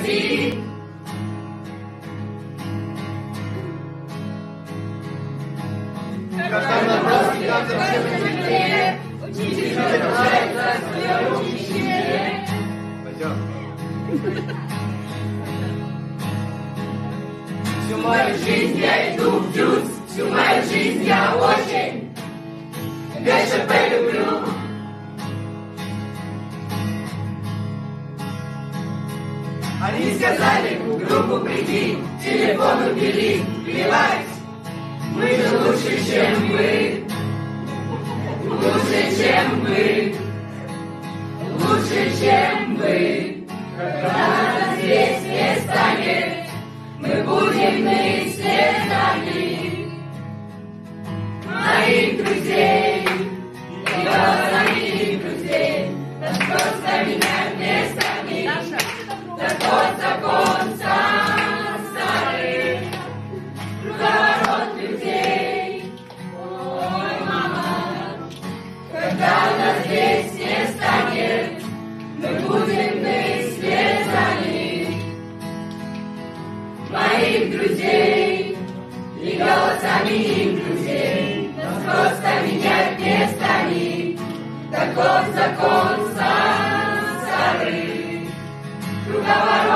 зи. Когда на просто каждом земле, учитель открывается свое учение. Пойдем. Всю мою жизнь я иду в дюз, всю мою жизнь я очень ГШП люблю. Они сказали, в группу приди, телефон убери, плевать, мы же лучше, чем вы, лучше, чем вы, лучше, чем вы. Когда нас здесь не станет, мы будем вместе с нами, моих друзей, и моих друзей, нас просто менять местами, закон, закон, старый, круговорот людей. Ой, мама, когда нас здесь не станет, мы будем вместе с нами, моих друзей, и голосами их друзей, нас просто менять местами, таков закон старый, круговорот